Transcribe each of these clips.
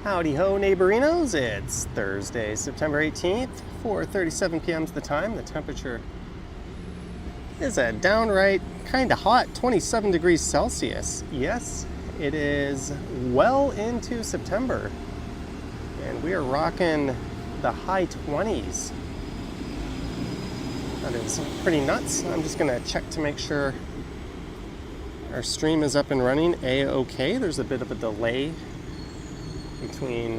Howdy ho, neighborinos. It's Thursday, September 18th, 4:37 p.m. is the time. The temperature is a downright kind of hot 27 degrees Celsius. Yes, it is well into September, and we are rocking the high 20s. That is pretty nuts. I'm just gonna check to make sure our stream is up and running A-OK. There's a bit of a delay between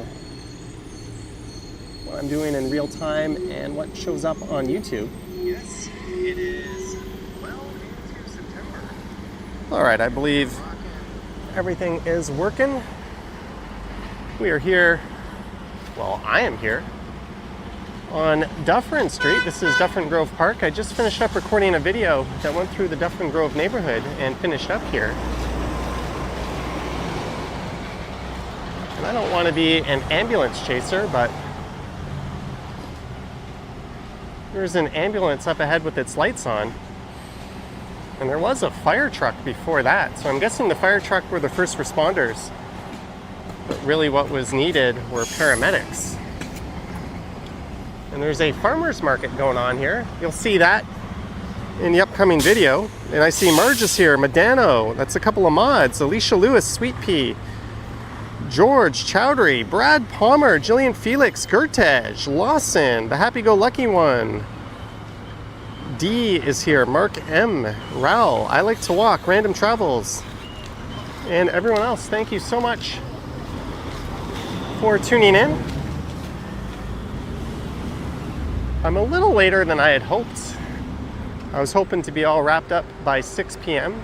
what I'm doing in real time and what shows up on YouTube. Yes, it is well into September. All right, I believe everything is working. We are here, well, I am here on Dufferin Street. This is Dufferin Grove Park. I just finished up recording a video that went through the Dufferin Grove neighborhood and finished up here. And I don't want to be an ambulance chaser, but there's an ambulance up ahead with its lights on. And there was a fire truck before that. So I'm guessing the fire truck were the first responders. But really what was needed were paramedics. And there's a farmer's market going on here. You'll see that in the upcoming video. And I see Marge is here, Medano, that's a couple of mods, Alicia Lewis, Sweet Pea, George Chowdhury, Brad Palmer, Jillian Felix, Gertej, Lawson, the happy-go-lucky one. D is here, Mark M, Raul, I Like to Walk, Random Travels, and everyone else. Thank you so much for tuning in. I'm a little later than I had hoped. I was hoping to be all wrapped up by 6 p.m.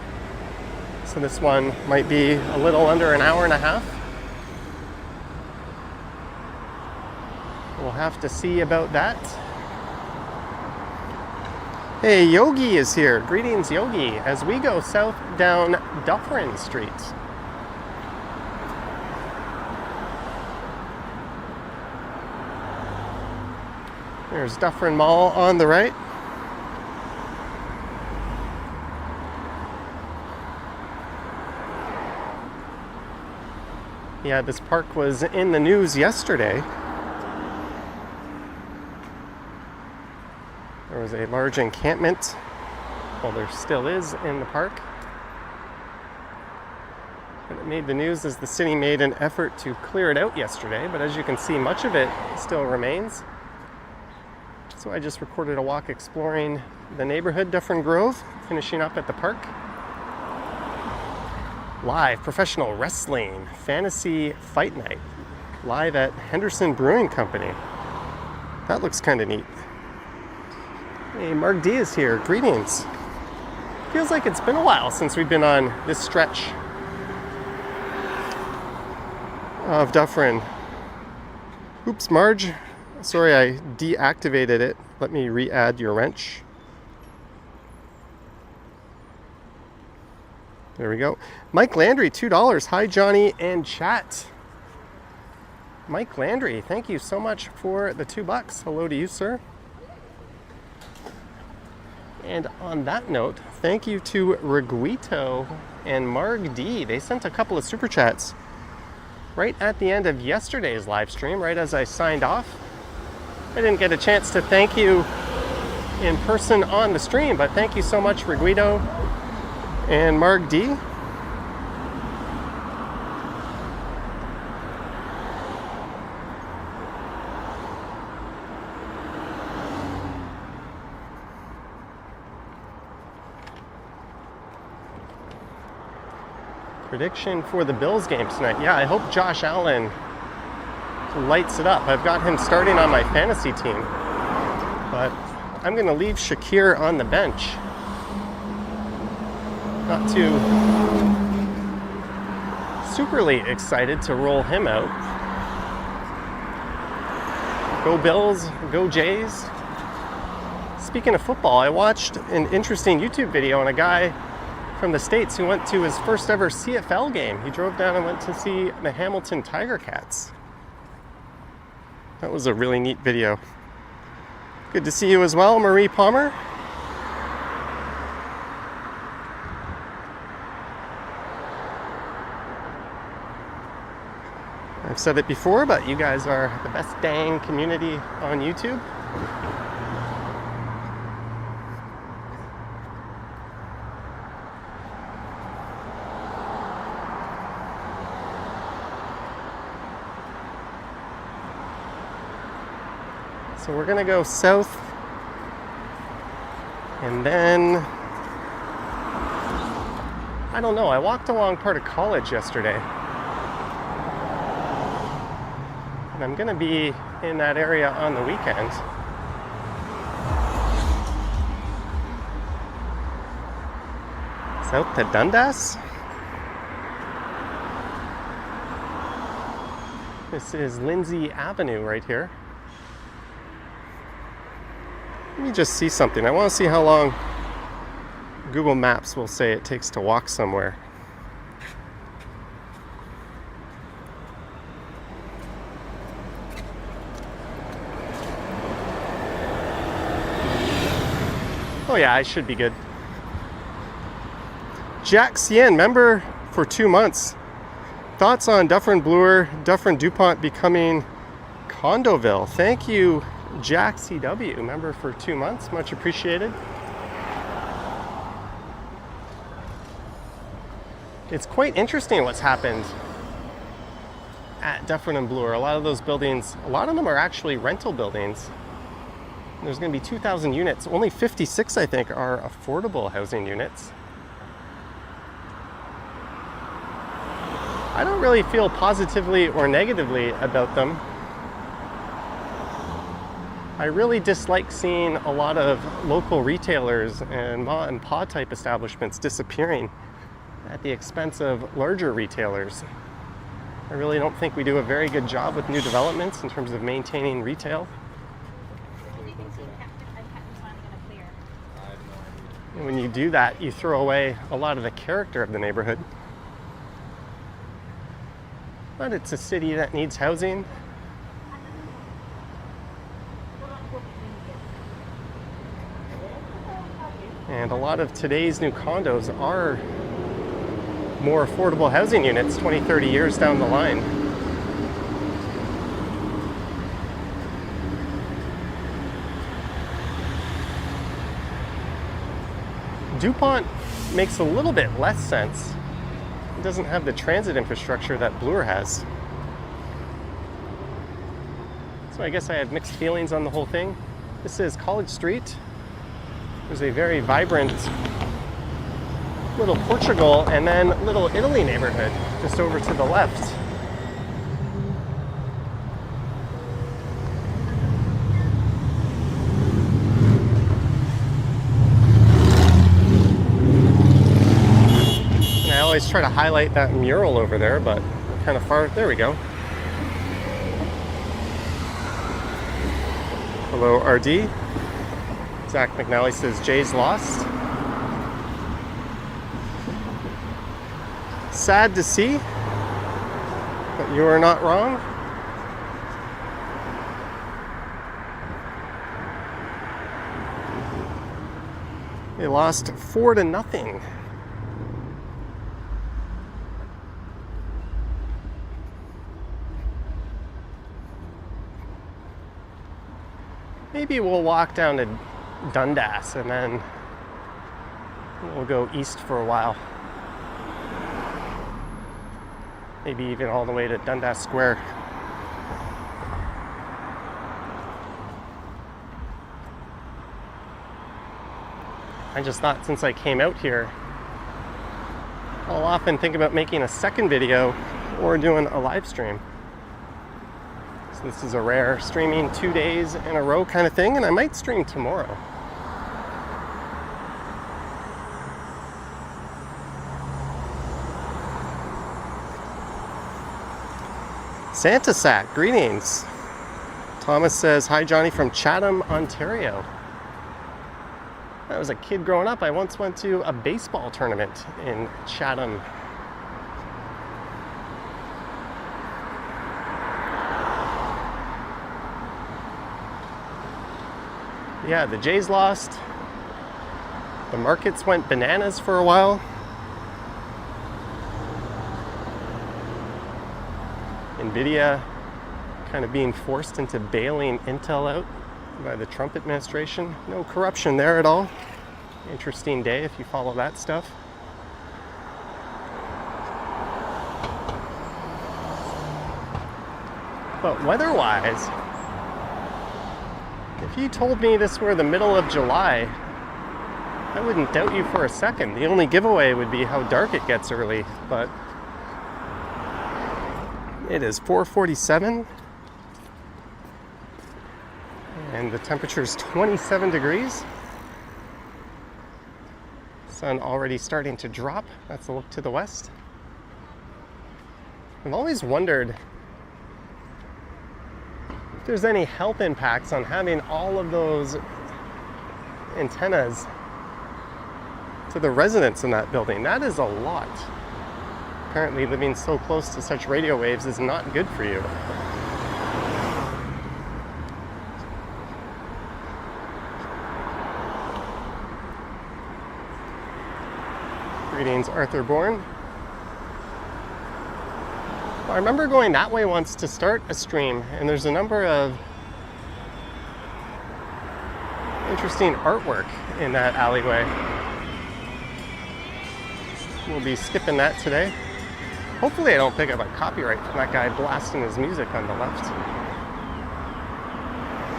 So this one might be a little under an hour and a half. We'll have to see about that. Hey, Yogi is here. Greetings, Yogi, as we go south down Dufferin Street. There's Dufferin Mall on the right. Yeah, this park was in the news yesterday. There was a large encampment, well, there still is in the park. And it made the news as the city made an effort to clear it out yesterday, but as you can see, much of it still remains. So I just recorded a walk exploring the neighborhood, Dufferin Grove, finishing up at the park. Live professional wrestling, fantasy fight night, live at Henderson Brewing Company. That looks kind of neat. Hey, Mark D is here. Greetings. Feels like it's been a while since we've been on this stretch of Dufferin. Oops, Marge. Sorry, I deactivated it. Let me re-add your wrench. There we go. Mike Landry, $2. Hi, Johnny and chat. Mike Landry, thank you so much for the $2. Hello to you, sir. And on that note, thank you to Reguito and Marg D. They sent a couple of super chats right at the end of yesterday's live stream, right as I signed off. I didn't get a chance to thank you in person on the stream, but thank you so much, Reguito and Marg D. Prediction for the Bills game tonight. Yeah, I hope Josh Allen lights it up. I've got him starting on my fantasy team, but I'm going to leave Shakir on the bench. Not too superly excited to roll him out. Go Bills, go Jays. Speaking of football, I watched an interesting YouTube video on a guy from the States who went to his first ever CFL game. He drove down and went to see the Hamilton Tiger Cats. That was a really neat video. Good to see you as well, Marie Palmer. I've said it before, but you guys are the best dang community on YouTube. So we're gonna go south, and then, I don't know, I walked along part of College yesterday. And I'm gonna be in that area on the weekend. South to Dundas. This is Lindsay Avenue right here. Let me just see something. I want to see how long Google Maps will say it takes to walk somewhere. Oh yeah, I should be good. Jack Cien, member for 2 months. Thoughts on Dufferin Bloor, Dufferin DuPont becoming Condoville? Thank you, Jack CW, member for 2 months. Much appreciated. It's quite interesting what's happened at Dufferin and Bloor. A lot of those buildings, a lot of them are actually rental buildings. There's going to be 2,000 units. Only 56, I think, are affordable housing units. I don't really feel positively or negatively about them. I really dislike seeing a lot of local retailers and ma and pa type establishments disappearing at the expense of larger retailers. I really don't think we do a very good job with new developments in terms of maintaining retail. And when you do that, you throw away a lot of the character of the neighborhood. But it's a city that needs housing. And a lot of today's new condos are more affordable housing units 20, 30 years down the line. DuPont makes a little bit less sense. It doesn't have the transit infrastructure that Bloor has. So I guess I had mixed feelings on the whole thing. This is College Street. There's a very vibrant little Portugal and then Little Italy neighborhood just over to the left. And I always try to highlight that mural over there, but kind of far. There we go. Hello, RD. Zach McNally says Jay's lost. Sad to see, but you are not wrong. They lost 4-0. Maybe we'll walk down to Dundas and then we'll go east for a while. Maybe even all the way to Dundas Square. I just thought since I came out here, I'll often think about making a second video or doing a live stream. So this is a rare streaming 2 days in a row kind of thing, and I might stream tomorrow. Santa Sack, greetings. Thomas says, hi Johnny from Chatham, Ontario. I was a kid growing up. I once went to a baseball tournament in Chatham. Yeah, the Jays lost. The markets went bananas for a while. NVIDIA kind of being forced into bailing Intel out by the Trump administration. No corruption there at all. Interesting day if you follow that stuff. But weather-wise, if you told me this were the middle of July, I wouldn't doubt you for a second. The only giveaway would be how dark it gets early, but it is 4:47 and the temperature is 27 degrees. Sun already starting to drop. That's a look to the west. I've always wondered if there's any health impacts on having all of those antennas to the residents in that building. That is a lot. Apparently living so close to such radio waves is not good for you. Greetings, Arthur Bourne. I remember going that way once to start a stream, and there's a number of interesting artwork in that alleyway. We'll be skipping that today. Hopefully I don't pick up a copyright from that guy blasting his music on the left.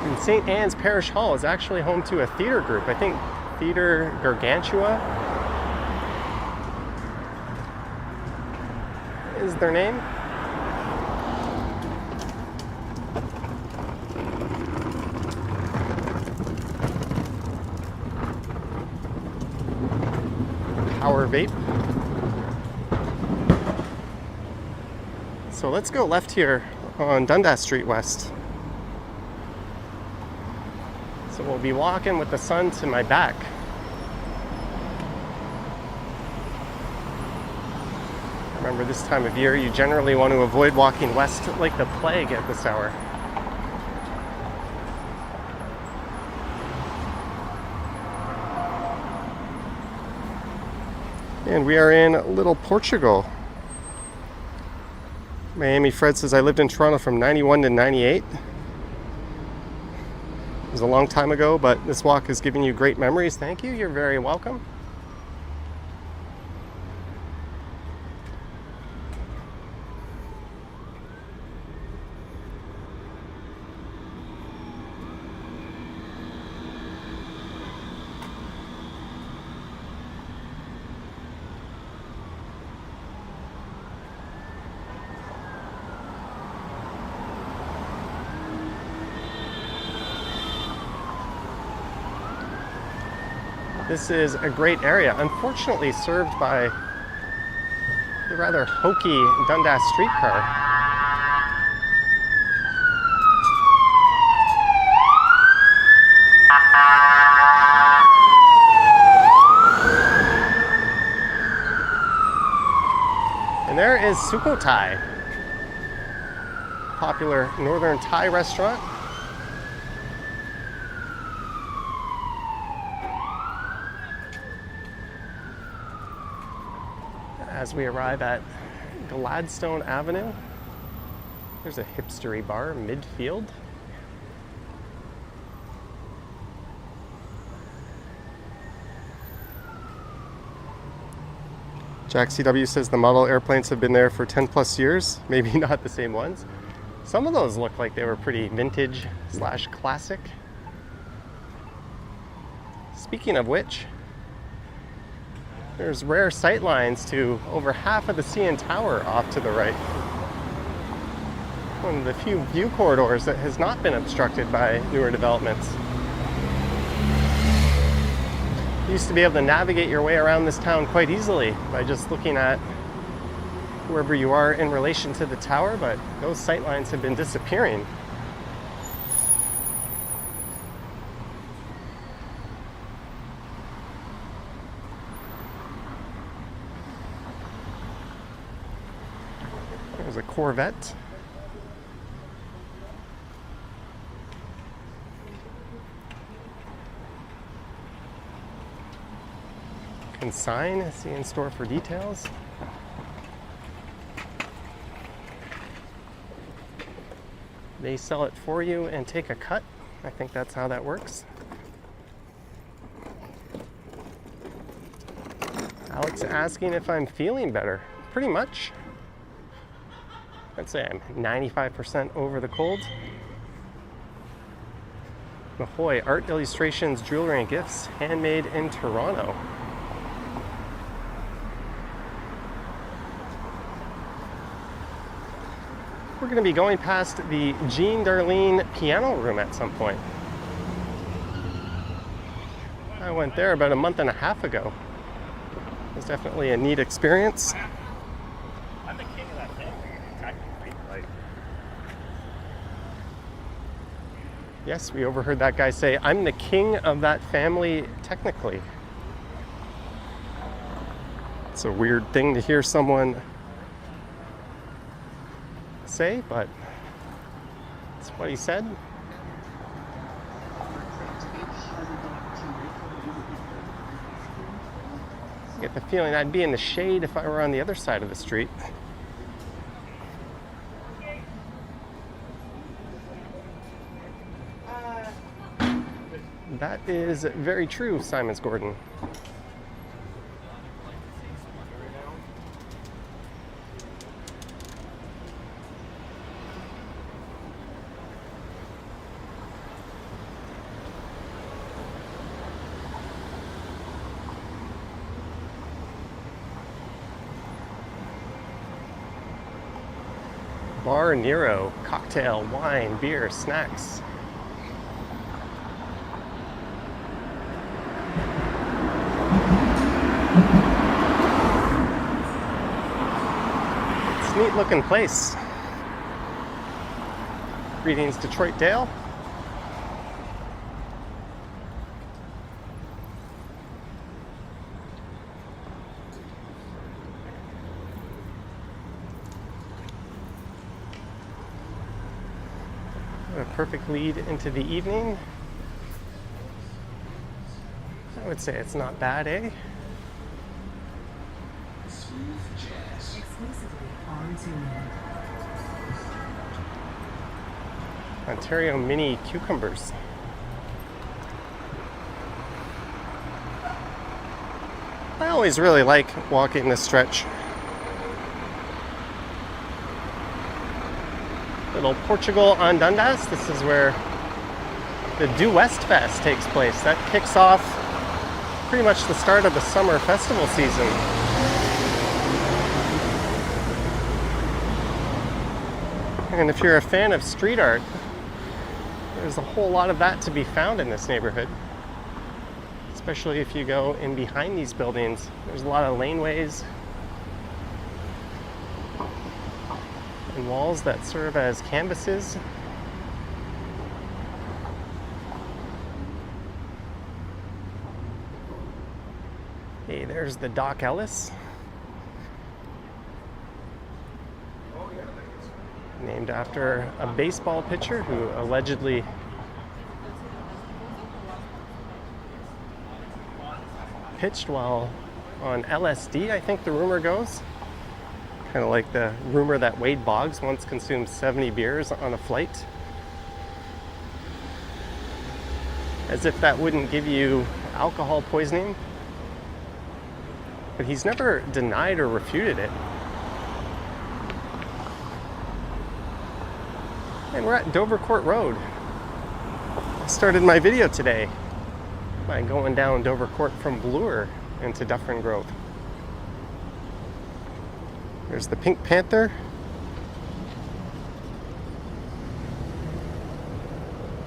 And St. Anne's Parish Hall is actually home to a theater group. I think Theater Gargantua is their name. Power vape. So let's go left here on Dundas Street West. So we'll be walking with the sun to my back. Remember, this time of year you generally want to avoid walking west like the plague at this hour. And we are in Little Portugal. Miami Fred says, I lived in Toronto from 91 to 98. It was a long time ago, but this walk is giving you great memories. Thank you. You're very welcome. This is a great area, unfortunately served by the rather hokey Dundas streetcar. And there is Sukhothai, popular northern Thai restaurant. As we arrive at Gladstone Avenue, there's a hipstery bar, Midfield. Jack CW says the model airplanes have been there for 10 plus years. Maybe not the same ones. Some of those look like they were pretty vintage / classic. Speaking of which, there's rare sight lines to over half of the CN Tower off to the right. One of the few view corridors that has not been obstructed by newer developments. You used to be able to navigate your way around this town quite easily by just looking at wherever you are in relation to the tower, but those sight lines have been disappearing. There's a Corvette. Consign, see in store for details. They sell it for you and take a cut. I think that's how that works. Alex asking if I'm feeling better. Pretty much. I'd say I'm 95% over the cold. Mahoy Art Illustrations, Jewelry and Gifts, handmade in Toronto. We're going to be going past the Jean Darlene piano room at some point. I went there about a month and a half ago. It was definitely a neat experience. I'm the king of that thing, technically. Like, Yes, we overheard that guy say, I'm the king of that family, technically. It's a weird thing to hear someone say, but that's what he said. I get the feeling I'd be in the shade if I were on the other side of the street. That is very true, Simons Gordon. Bar Nero, cocktail, wine, beer, snacks. It's a neat looking place. Greetings, Detroit Dale. A perfect lead into the evening. I would say it's not bad, eh? Ontario mini cucumbers. I always really like walking this stretch. Little Portugal on Dundas. This is where the Due West Fest takes place. That kicks off pretty much the start of the summer festival season. And if you're a fan of street art, there's a whole lot of that to be found in this neighborhood. Especially if you go in behind these buildings. There's a lot of laneways and walls that serve as canvases. Hey, there's the Doc Ellis. Named after a baseball pitcher who allegedly pitched while on LSD, I think the rumor goes. Kind of like the rumor that Wade Boggs once consumed 70 beers on a flight. As if that wouldn't give you alcohol poisoning. But he's never denied or refuted it. And we're at Dovercourt Road. I started my video today by going down Dovercourt from Bloor into Dufferin Grove. There's the Pink Panther.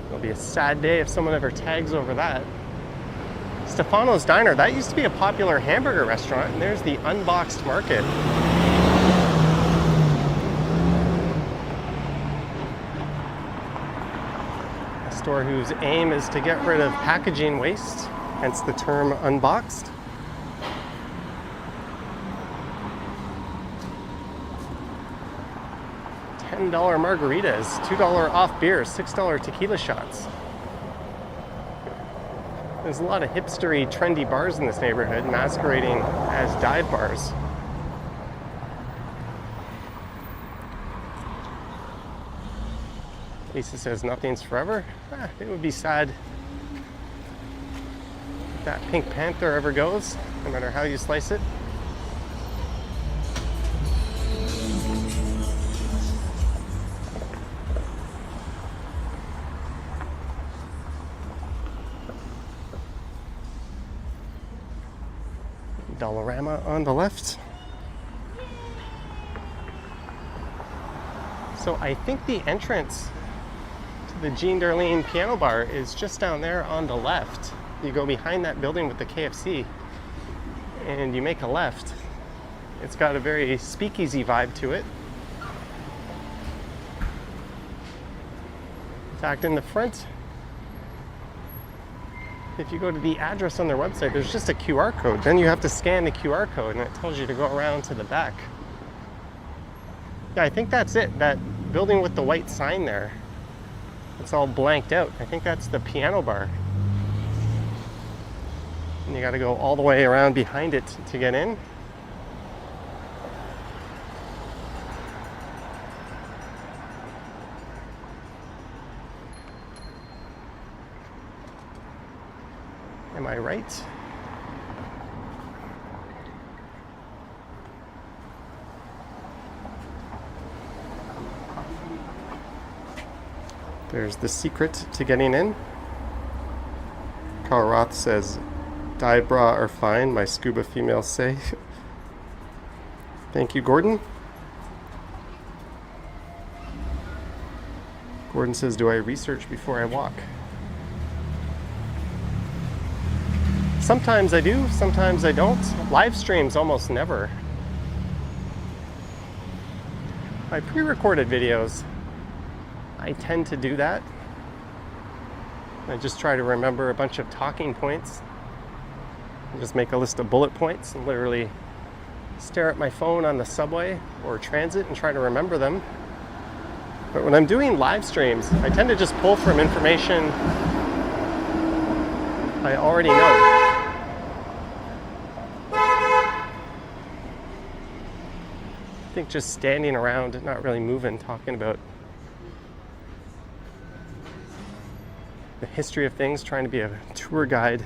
It'll be a sad day if someone ever tags over that. Stefano's Diner, that used to be a popular hamburger restaurant, and there's the Unboxed Market. A store whose aim is to get rid of packaging waste, hence the term unboxed. $10 margaritas, $2 off beer, $6 tequila shots. There's a lot of hipstery, trendy bars in this neighborhood masquerading as dive bars. Lisa says nothing's forever. It would be sad if that Pink Panther ever goes, no matter how you slice it. Dollarama on the left. So I think the entrance to the Jean Darlene Piano Bar is just down there on the left. You go behind that building with the KFC and you make a left. It's got a very speakeasy vibe to it. In fact, in the front, if you go to the address on their website, there's just a QR code. Then you have to scan the QR code and it tells you to go around to the back. Yeah, I think that's it. That building with the white sign there, it's all blanked out. I think that's the piano bar. And you got to go all the way around behind it to get in. Am I right? There's the secret to getting in. Carl Roth says, "Dyed bra are fine, my scuba females say." Thank you, Gordon. Gordon says, "Do I research before I walk?" Sometimes I do, sometimes I don't. Live streams almost never. My pre-recorded videos, I tend to do that. I just try to remember a bunch of talking points. I just make a list of bullet points and literally stare at my phone on the subway or transit and try to remember them. But when I'm doing live streams, I tend to just pull from information I already know. I think just standing around, not really moving, talking about the history of things, trying to be a tour guide,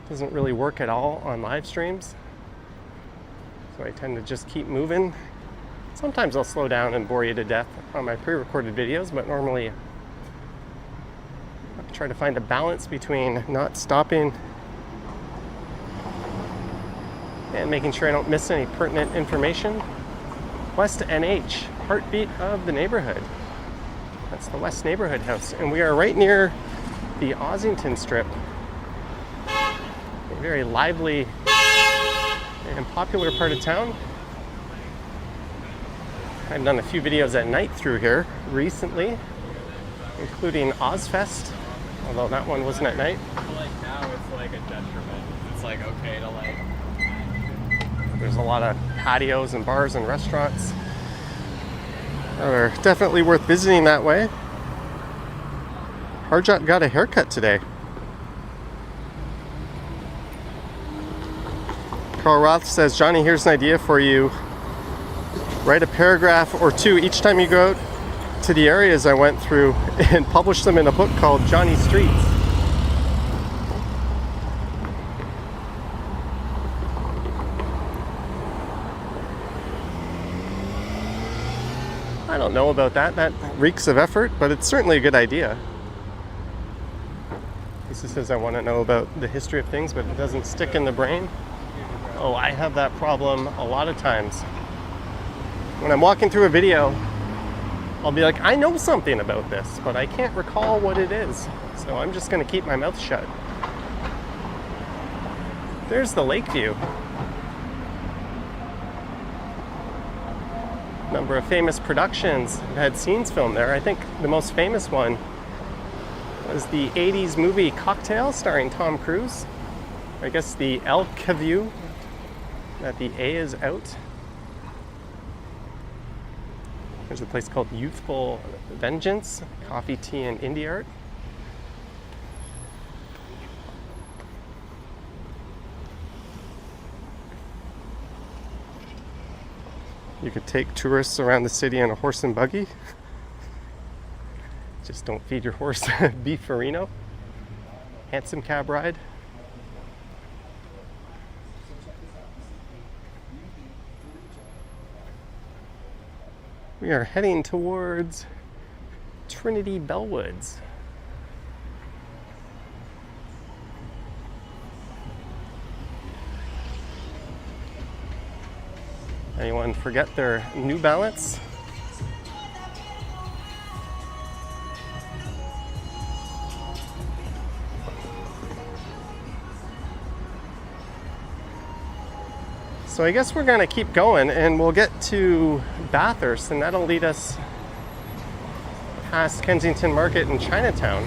doesn't really work at all on live streams. So I tend to just keep moving. Sometimes I'll slow down and bore you to death on my pre-recorded videos, but normally I try to find a balance between not stopping and making sure I don't miss any pertinent information. West NH, heartbeat of the neighborhood. That's the West Neighborhood House, and we are right near the Ossington Strip. A very lively and popular part of town. I've done a few videos at night through here recently, including Ozfest, although that one wasn't at night. I feel like now it's like a detriment. It's like okay to like. There's a lot of patios and bars and restaurants that are definitely worth visiting that way. Harjot got a haircut today. Carl Roth says, "Johnny, here's an idea for you. Write a paragraph or two each time you go out to the areas I went through and publish them in a book called Johnny Streets." I don't know about that. That reeks of effort, but it's certainly a good idea. Lisa says, "I want to know about the history of things, but it doesn't stick in the brain." Oh, I have that problem a lot of times. When I'm walking through a video, I'll be like, I know something about this, but I can't recall what it is. So I'm just going to keep my mouth shut. There's the lake view. Number of famous productions have had scenes filmed there. I think the most famous one was the 80s movie Cocktail starring Tom Cruise. I guess the El Caview, that the A is out. There's a place called Youthful Vengeance, coffee, tea, and indie art. You could take tourists around the city on a horse and buggy. Just don't feed your horse beef farino. Handsome cab ride. We are heading towards Trinity Bellwoods. Anyone forget their New Balance? So I guess we're gonna keep going and we'll get to Bathurst, and that'll lead us past Kensington Market and Chinatown.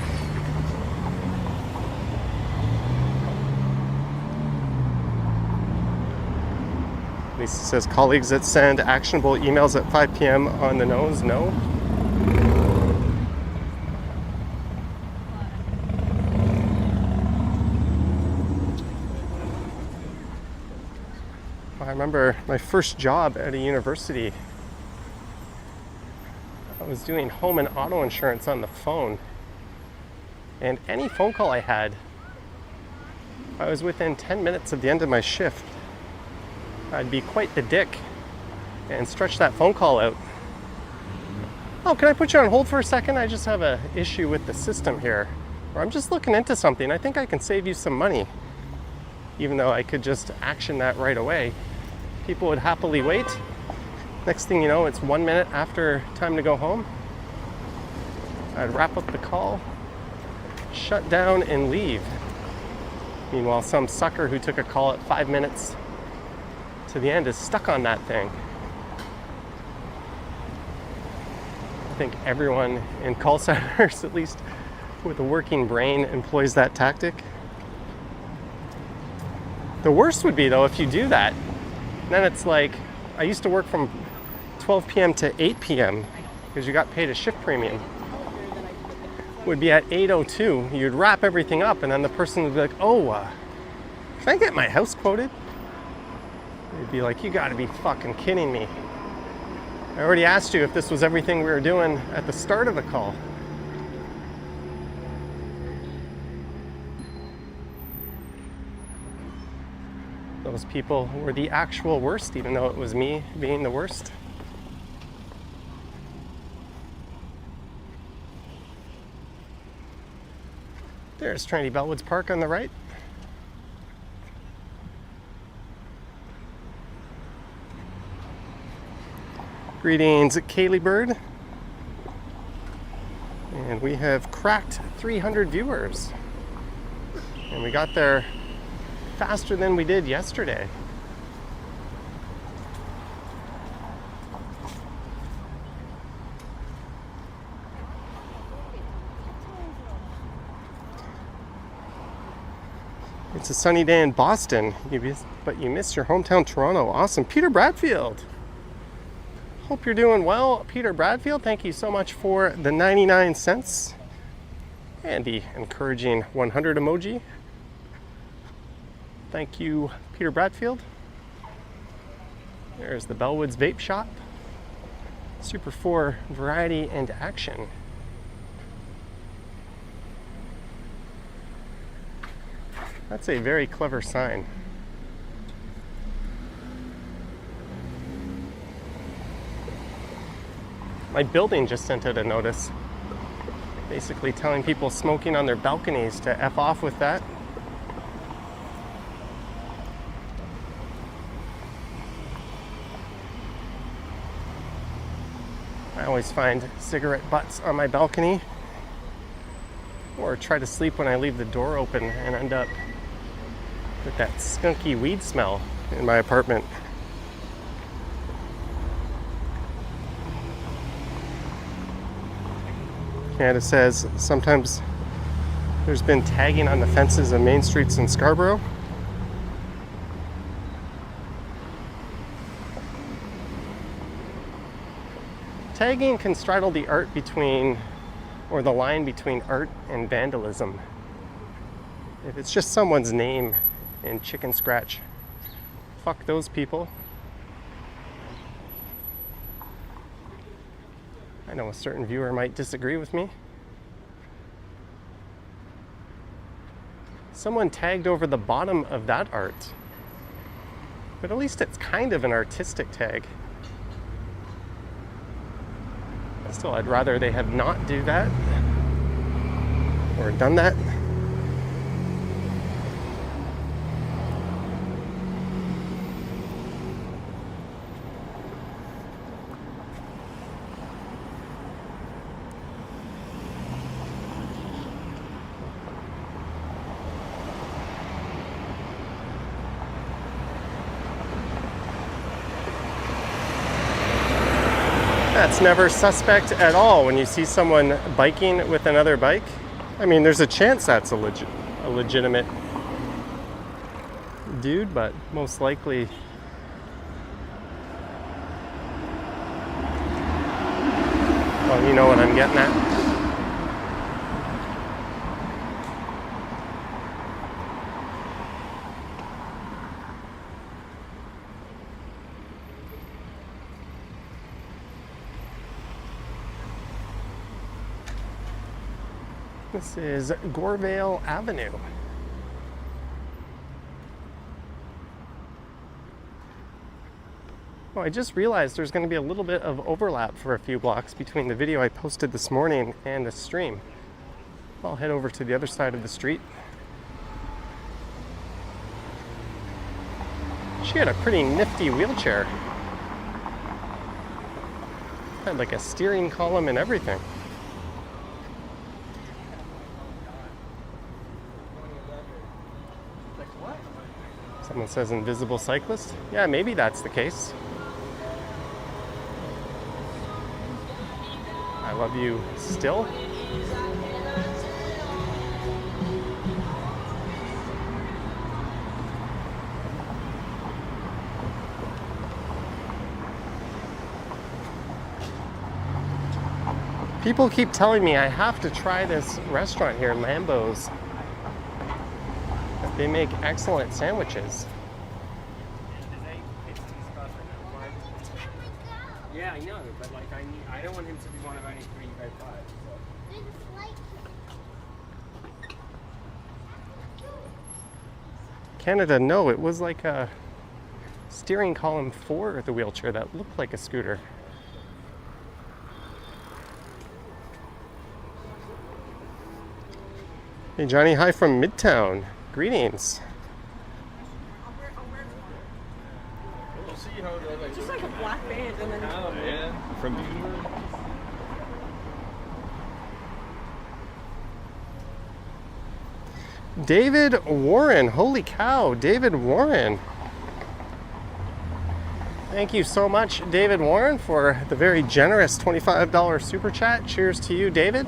Lisa says colleagues that send actionable emails at 5 p.m. on the nose, no. I remember my first job at a university. I was doing home and auto insurance on the phone. And any phone call I had, I was within 10 minutes of the end of my shift. I'd be quite the dick and stretch that phone call out. Oh, can I put you on hold for a second? I just have an issue with the system here. Or I'm just looking into something. I think I can save you some money. Even though I could just action that right away. People would happily wait. Next thing you know, it's 1 minute after time to go home. I'd wrap up the call, shut down, and leave. Meanwhile, some sucker who took a call at 5 minutes to the end is stuck on that thing. I think everyone in call centers, at least with a working brain, employs that tactic. The worst would be, though, if you do that, then it's like, I used to work from 12 p.m. to 8 p.m. because you got paid a shift premium. Would be at 8:02, you'd wrap everything up, and then the person would be like, oh, can I get my house quoted? You'd be like, you gotta be fucking kidding me. I already asked you if this was everything we were doing at the start of the call. Those people were the actual worst, even though it was me being the worst. There's Trinity Bellwoods Park on the right. Greetings, Kaylee Bird. And we have cracked 300 viewers. And we got there faster than we did yesterday. It's a sunny day in Boston, but you miss your hometown Toronto. Awesome. Peter Bradfield. Hope you're doing well. Peter Bradfield, thank you so much for the 99 cents and the encouraging 100 emoji. Thank you, Peter Bradfield. There's the Bellwoods Vape Shop. Super 4 variety and action. That's a very clever sign. My building just sent out a notice, basically telling people smoking on their balconies to F off with that. I always find cigarette butts on my balcony, or try to sleep when I leave the door open and end up with that skunky weed smell in my apartment. Canada says sometimes there's been tagging on the fences of main streets in Scarborough. Tagging can straddle the art between, or the line between art and vandalism. If it's just someone's name in chicken scratch, fuck those people. I know a certain viewer might disagree with me. Someone tagged over the bottom of that art. But at least it's kind of an artistic tag. Still, I'd rather they have not do that or done that. That's never suspect at all when you see someone biking with another bike. I mean, there's a chance that's a legitimate dude, but most likely well, you know what I'm getting at. This is Gorevale Avenue. Oh, I just realized there's going to be a little bit of overlap for a few blocks between the video I posted this morning and the stream. I'll head over to the other side of the street. She had a pretty nifty wheelchair. Had like a steering column and everything. Someone says invisible cyclist. Yeah, maybe that's the case. I love you still. People keep telling me I have to try this restaurant here, Lambo's. They make excellent sandwiches. Yeah, I know, but like I don't want him to be one of only 3 you go 5. So. Canada, no, it was like a steering column for the wheelchair that looked like a scooter. Hey Johnny, hi from Midtown. Greetings. Just like a black band and then From David Warren, holy cow, David Warren. Thank you so much, David Warren, for the very generous $25 super chat. Cheers to you, David.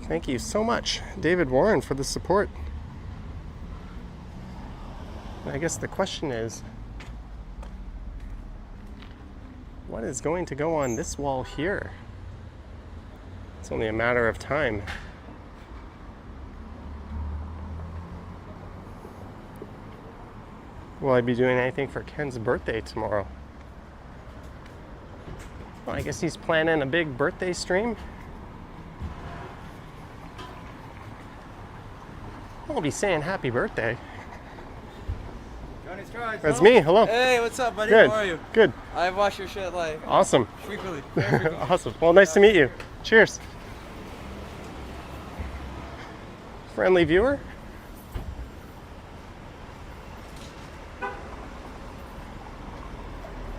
Thank you so much, David Warren, for the support. And I guess the question is, what is going to go on this wall here? It's only a matter of time. Will I be doing anything for Ken's birthday tomorrow? Well, I guess he's planning a big birthday stream. I'll be saying happy birthday. Johnny Strides. That's me. Hello. Hey, what's up, buddy? Good. How are you? Good. I watch your shit like Awesome. frequently. Awesome. Well, nice to meet you. Cheers. Friendly viewer.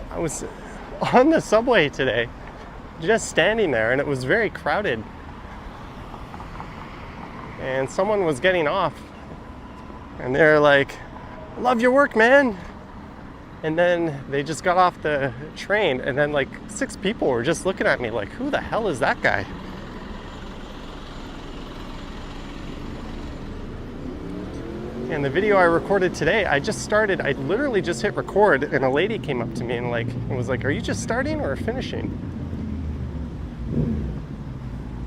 I was on the subway today, just standing there, and it was very crowded. And someone was getting off, and they're like, "Love your work, man." And then they just got off the train, and then like 6 people were just looking at me like, "Who the hell is that guy?" And the video I recorded today, I literally just hit record, and a lady came up to me and was like, "Are you just starting or finishing?"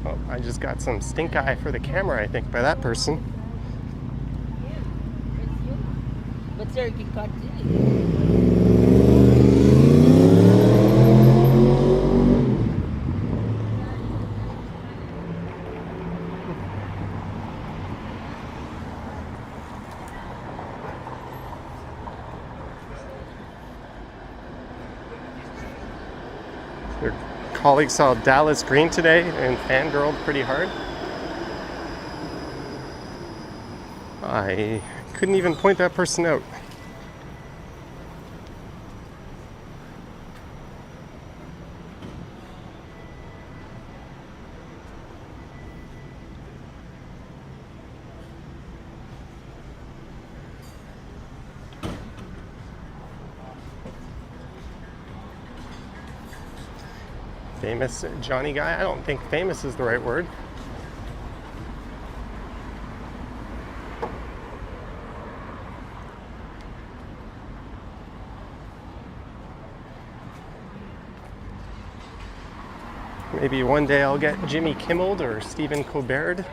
Oh, I just got some stink eye for the camera, I think, by that person. But sir, you can't do it. Their colleagues saw Dallas Green today and fangirled pretty hard. I couldn't even point that person out. Famous Johnny guy? I don't think famous is the right word. Maybe one day I'll get Jimmy Kimmel or Stephen Colbert.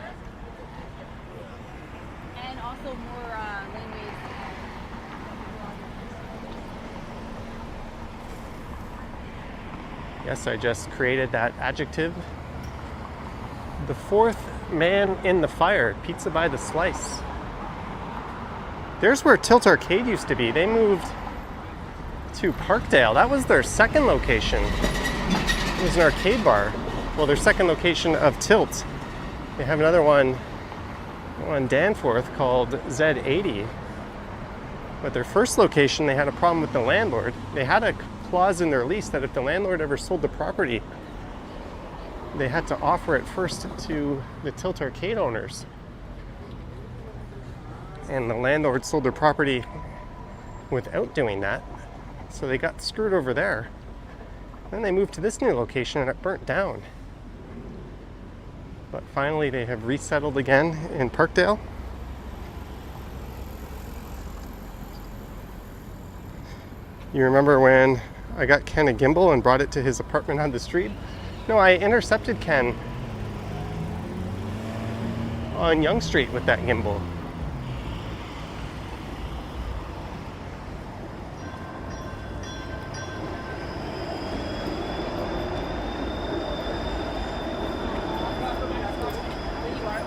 And also more laneways. Yes, I just created that adjective. The fourth man in the fire, pizza by the slice. There's where Tilt Arcade used to be. They moved to Parkdale. That was their second location. It was an arcade bar. Well, their second location of Tilt. They have another one on Danforth called Z80. But their first location, they had a problem with the landlord. They had a clause in their lease that if the landlord ever sold the property, they had to offer it first to the Tilt Arcade owners. And the landlord sold their property without doing that. So they got screwed over there. Then they moved to this new location and it burnt down. But finally they have resettled again in Parkdale. You remember when I got Ken a gimbal and brought it to his apartment on the street? No, I intercepted Ken on Yonge Street with that gimbal.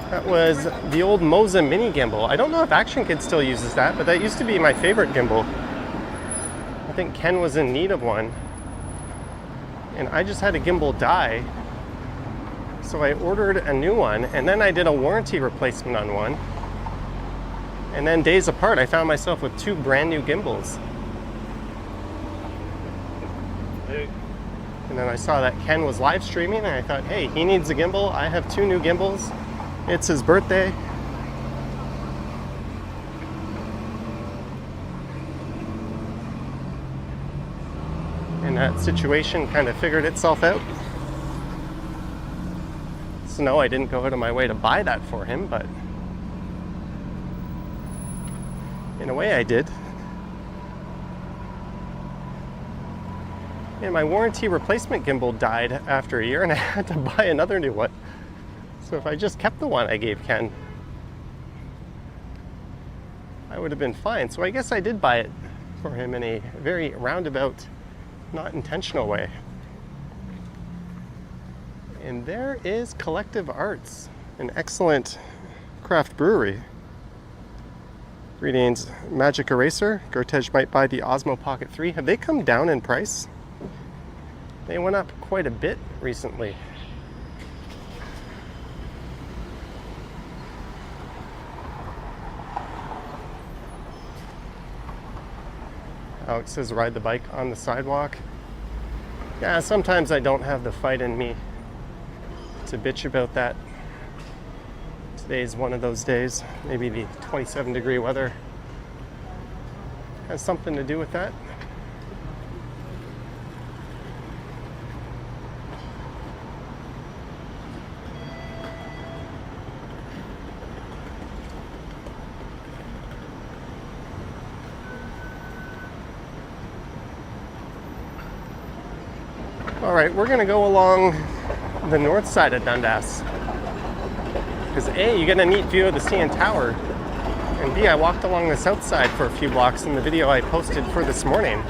That was the old Moza mini gimbal. I don't know if Action Kid still uses that, but that used to be my favorite gimbal. I think Ken was in need of one. And I just had a gimbal die. So I ordered a new one, and then I did a warranty replacement on one. And then days apart, I found myself with two brand new gimbals. And then I saw that Ken was live streaming, and I thought, hey, he needs a gimbal. I have two new gimbals. It's his birthday. And that situation kind of figured itself out. So no, I didn't go out of my way to buy that for him, but in a way I did. And my warranty replacement gimbal died after a year and I had to buy another new one. So if I just kept the one I gave Ken, I would have been fine. So I guess I did buy it for him in a very roundabout, not intentional way. And there is Collective Arts, an excellent craft brewery. Greetings, Magic Eraser. Gertej might buy the Osmo Pocket 3. Have they come down in price? They went up quite a bit recently. Alex says ride the bike on the sidewalk. Yeah, sometimes I don't have the fight in me to bitch about that. Today's one of those days. Maybe the 27-degree weather has something to do with that. All right, we're gonna go along the north side of Dundas. Because A, you get a neat view of the CN Tower, and B, I walked along the south side for a few blocks in the video I posted for this morning.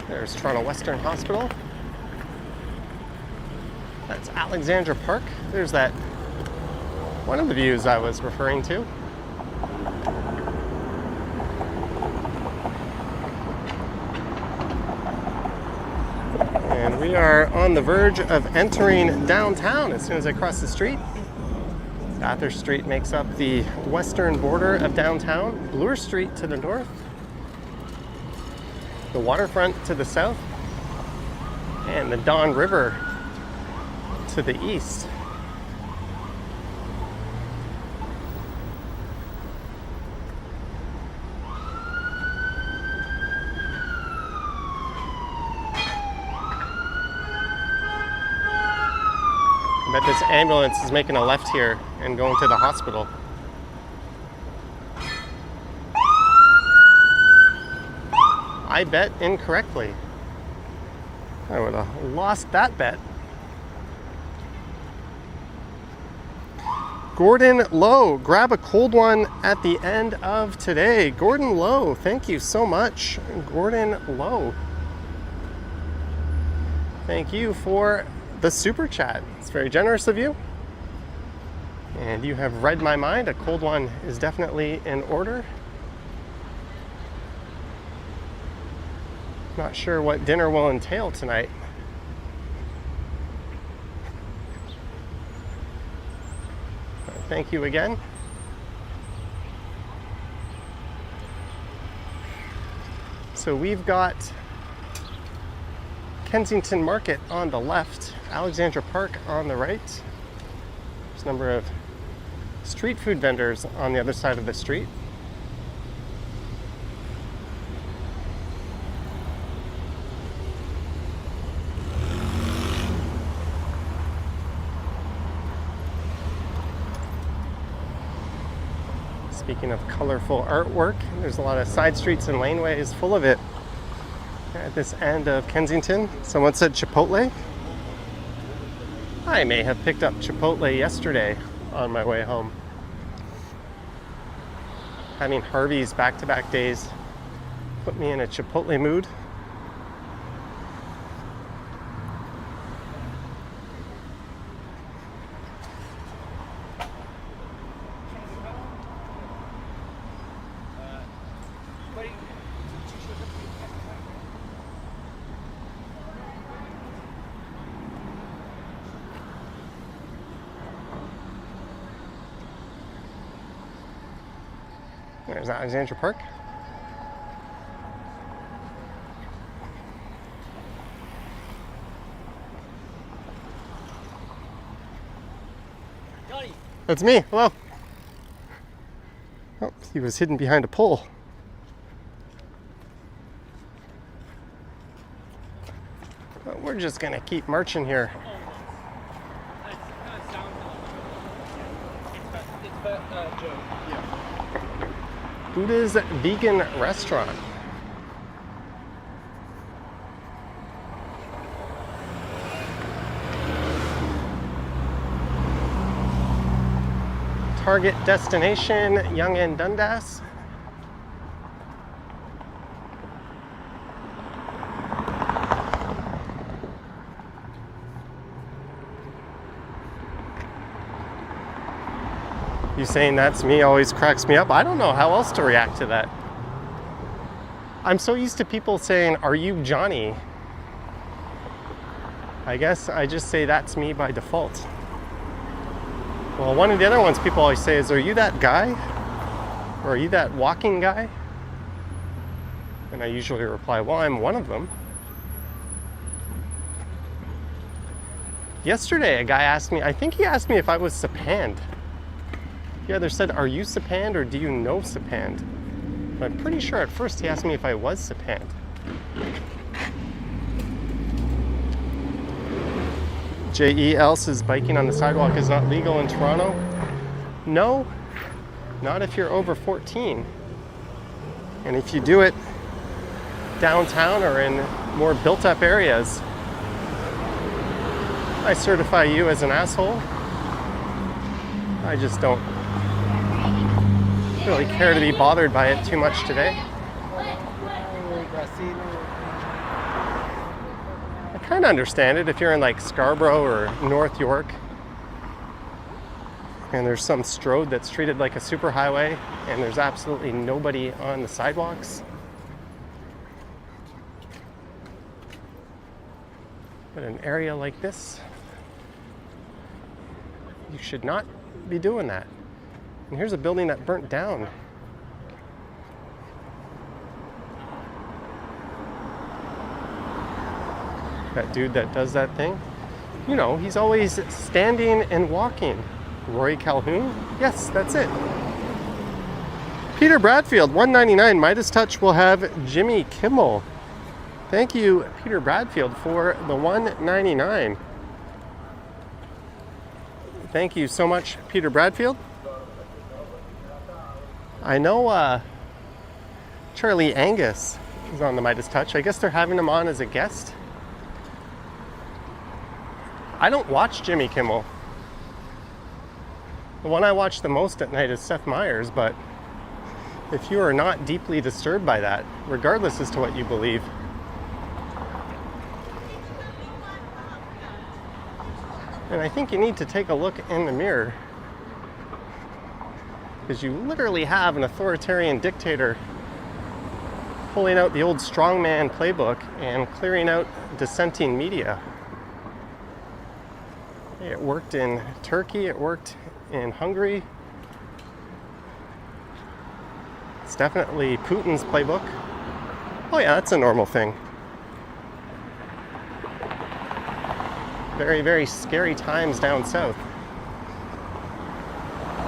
There's Toronto Western Hospital. That's Alexandra Park. There's that one of the views I was referring to. We are on the verge of entering downtown as soon as I cross the street. Bathurst Street makes up the western border of downtown. Bloor Street to the north. The waterfront to the south. And the Don River to the east. I bet this ambulance is making a left here and going to the hospital. I bet incorrectly. I would have lost that bet. Gordon Lowe, grab a cold one at the end of today. Gordon Lowe, thank you so much. Gordon Lowe. Thank you for the super chat. It's very generous of you. And you have read my mind. A cold one is definitely in order. Not sure what dinner will entail tonight. Thank you again. So we've got Kensington Market on the left, Alexandra Park on the right. There's a number of street food vendors on the other side of the street. Speaking of colorful artwork, there's a lot of side streets and laneways full of it at this end of Kensington. Someone said Chipotle. I may have picked up Chipotle yesterday on my way home. Having Harvey's back-to-back days put me in a Chipotle mood. There's Alexandra Park. Johnny. That's me. Hello. Oh, he was hidden behind a pole. But we're just gonna keep marching here. Joe. Buddha's Vegan Restaurant. Target destination, Yonge and Dundas. You saying that's me always cracks me up. I don't know how else to react to that. I'm so used to people saying, "Are you Johnny?" I guess I just say that's me by default. Well, one of the other ones people always say is, "Are you that guy? Or are you that walking guy?" And I usually reply, "Well, I'm one of them." Yesterday, a guy asked me, I think he asked me if I was Sapand. He either said, "Are you Sapand or do you know Sapand?" But I'm pretty sure at first he asked me if I was Sapand. J.E. Else says biking on the sidewalk is not legal in Toronto. No, not if you're over 14. And if you do it downtown or in more built-up areas, I certify you as an asshole. I just don't really care to be bothered by it too much today. I kind of understand it if you're in like Scarborough or North York and there's some strode that's treated like a superhighway and there's absolutely nobody on the sidewalks. But an area like this, you should not be doing that. And here's a building that burnt down. That dude that does that thing, you know, he's always standing and walking. Roy Calhoun? Yes, that's it. Peter Bradfield, $1.99. Midas Touch will have Jimmy Kimmel. Thank you, Peter Bradfield, for the $1.99. Thank you so much, Peter Bradfield. I know Charlie Angus is on the Midas Touch. I guess they're having him on as a guest. I don't watch Jimmy Kimmel. The one I watch the most at night is Seth Meyers, but if you are not deeply disturbed by that, regardless as to what you believe, and I think you need to take a look in the mirror, because you literally have an authoritarian dictator pulling out the old strongman playbook and clearing out dissenting media. It worked in Turkey, it worked in Hungary. It's definitely Putin's playbook. Oh yeah, that's a normal thing. Very, very scary times down south.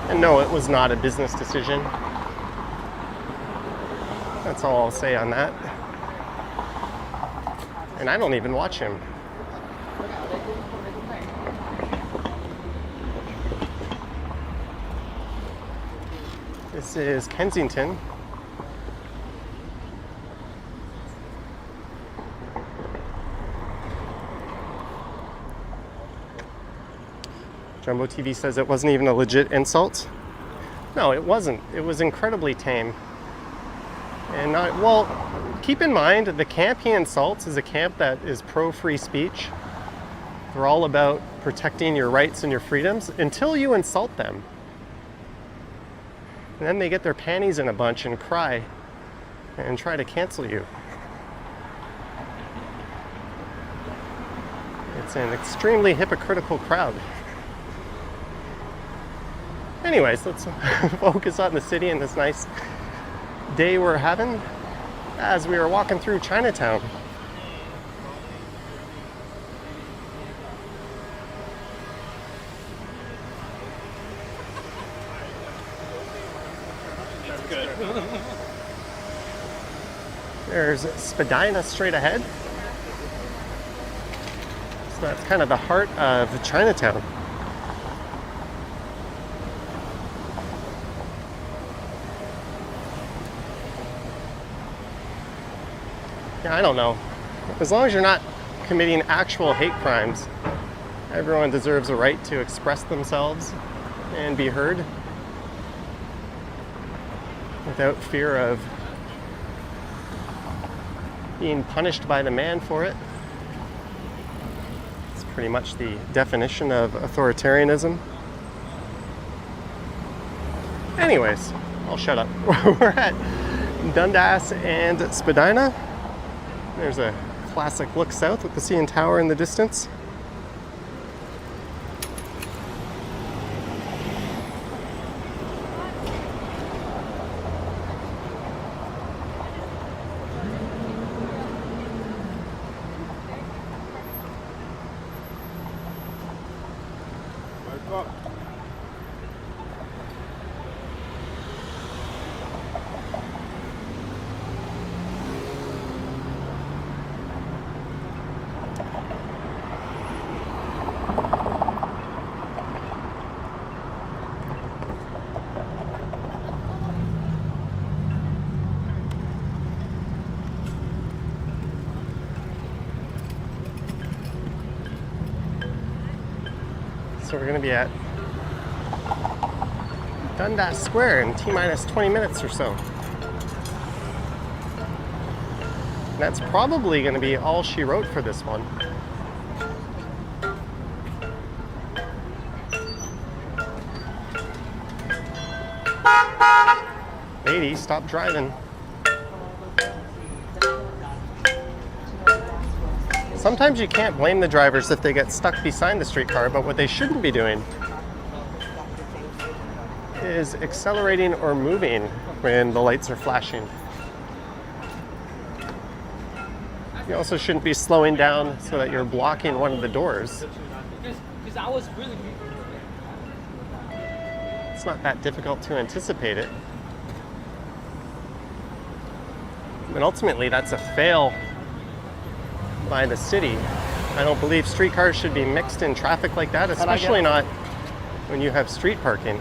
And no, it was not a business decision. That's all I'll say on that. And I don't even watch him. This is Kensington. Jumbo TV says it wasn't even a legit insult. No, it wasn't. It was incredibly tame. And not, well, keep in mind the camp he insults is a camp that is pro-free speech. They're all about protecting your rights and your freedoms until you insult them. And then they get their panties in a bunch and cry and try to cancel you. It's an extremely hypocritical crowd. Anyways, let's focus on the city and this nice day we're having as we are walking through Chinatown. There's Spadina straight ahead. So that's kind of the heart of Chinatown. Yeah, I don't know. As long as you're not committing actual hate crimes, everyone deserves a right to express themselves and be heard without fear of being punished by the man for it. It's pretty much the definition of authoritarianism. Anyways, I'll shut up. We're at Dundas and Spadina. There's a classic look south with the CN Tower in the distance. So we're going to be at Dundas Square in T-minus 20 minutes or so. And that's probably going to be all she wrote for this one. Lady, stop driving. Sometimes you can't blame the drivers if they get stuck beside the streetcar, but what they shouldn't be doing is accelerating or moving when the lights are flashing. You also shouldn't be slowing down so that you're blocking one of the doors. Because I was really. It's not that difficult to anticipate it. But ultimately, that's a fail by the city. I don't believe streetcars should be mixed in traffic like that, especially not when you have street parking.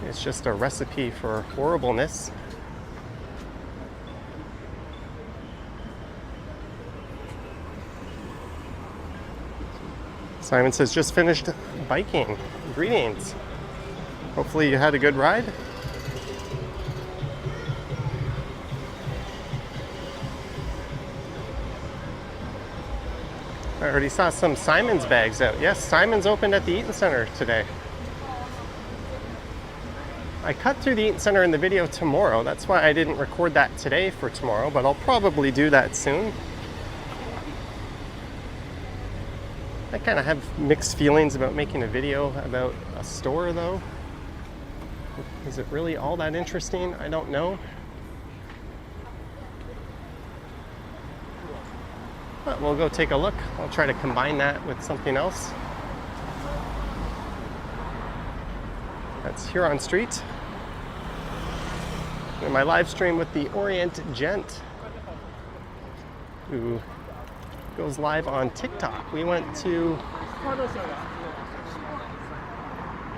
It's just a recipe for horribleness. Simon says, just finished biking. Greetings. Hopefully you had a good ride. I already saw some Simon's bags out. Yes, Simon's opened at the Eaton Center today. I cut through the Eaton Center in the video tomorrow. That's why I didn't record that today for tomorrow, but I'll probably do that soon. I kind of have mixed feelings about making a video about a store though. Is it really all that interesting? I don't know. But we'll go take a look. I'll try to combine that with something else. That's Huron Street. And my live stream with the Orient Gent, who goes live on TikTok. We went to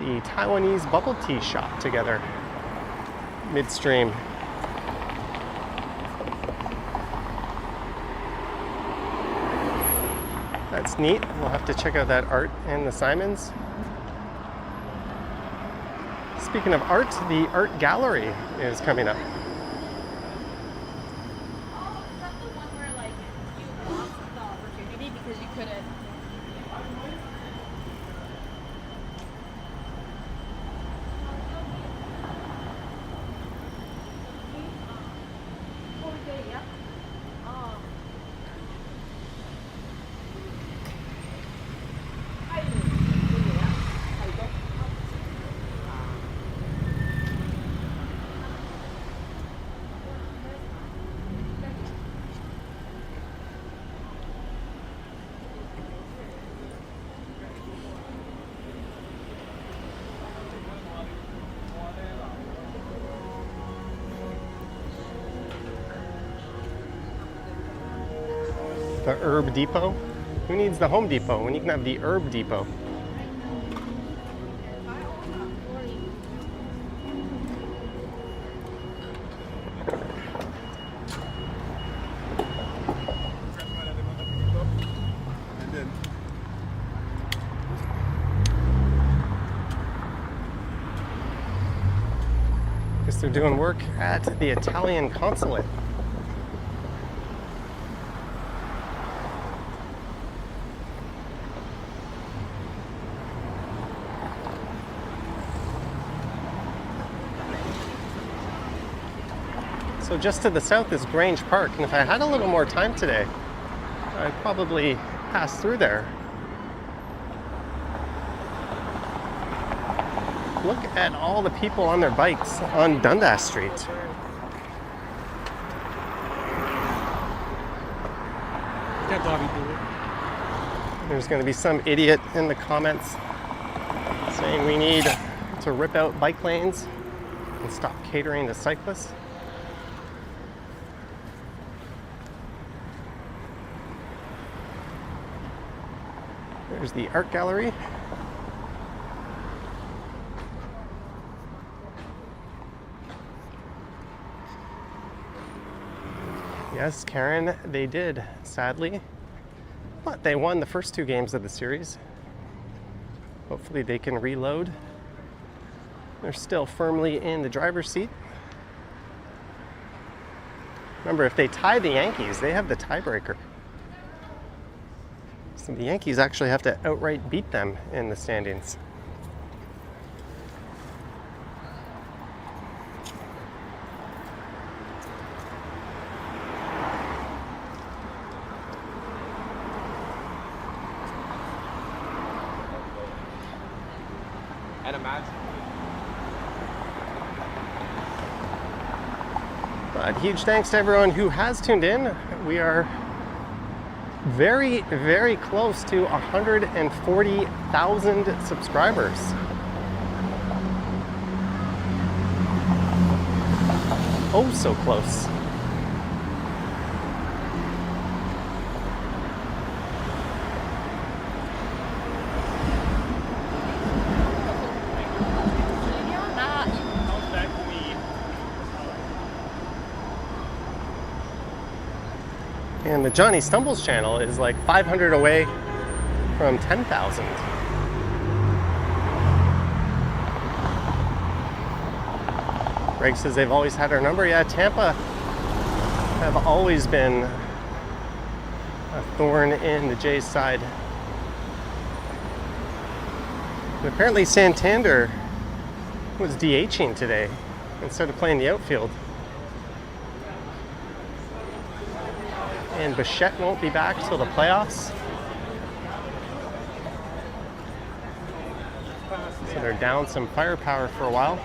the Taiwanese bubble tea shop together, midstream. That's neat. We'll have to check out that art in the Simons. Speaking of art, the art gallery is coming up. The Herb Depot? Who needs the Home Depot when you can have the Herb Depot? Guess they're doing work at the Italian consulate. So just to the south is Grange Park, and if I had a little more time today, I'd probably pass through there. Look at all the people on their bikes on Dundas Street. There's going to be some idiot in the comments saying we need to rip out bike lanes and stop catering to cyclists. There's the art gallery. Yes, Karen, they did, sadly. But they won the first two games of the series. Hopefully they can reload. They're still firmly in the driver's seat. Remember, if they tie the Yankees, they have the tiebreaker. So the Yankees actually have to outright beat them in the standings. And imagine. But huge thanks to everyone who has tuned in. We are very, very close to 140,000 subscribers. Oh, so close. And the Johnny Stumbles channel is like 500 away from 10,000. Greg says they've always had our number. Yeah, Tampa have always been a thorn in the Jays' side. And apparently Santander was DHing today instead of playing the outfield. And Bichette won't be back till the playoffs. So they're down some firepower for a while.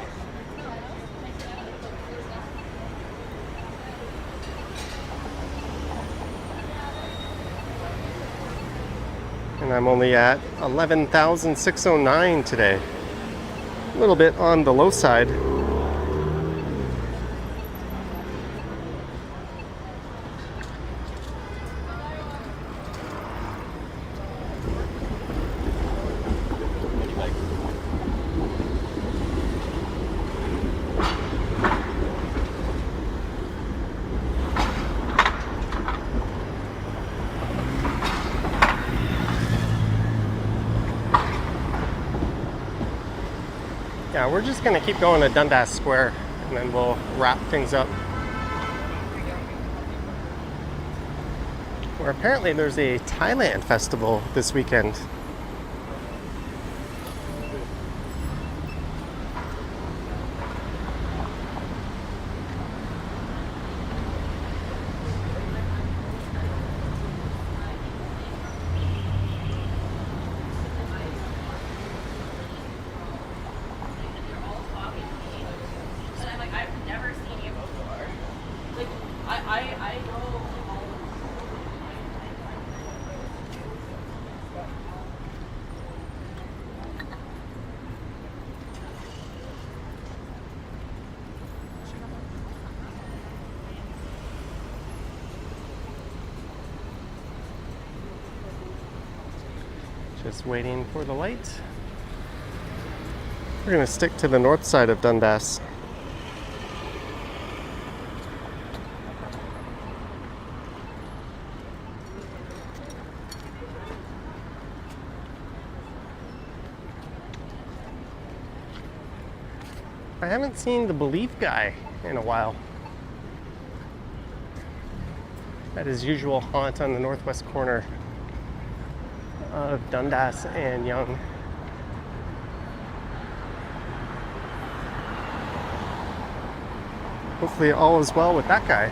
And I'm only at 11,609 today. A little bit on the low side. Yeah, we're just gonna keep going to Dundas Square and then we'll wrap things up. Where apparently there's a Thailand festival this weekend. Just waiting for the light. We're going to stick to the north side of Dundas. I haven't seen the Belief guy in a while. At his usual haunt on the northwest corner of Dundas and Yonge. Hopefully all is well with that guy.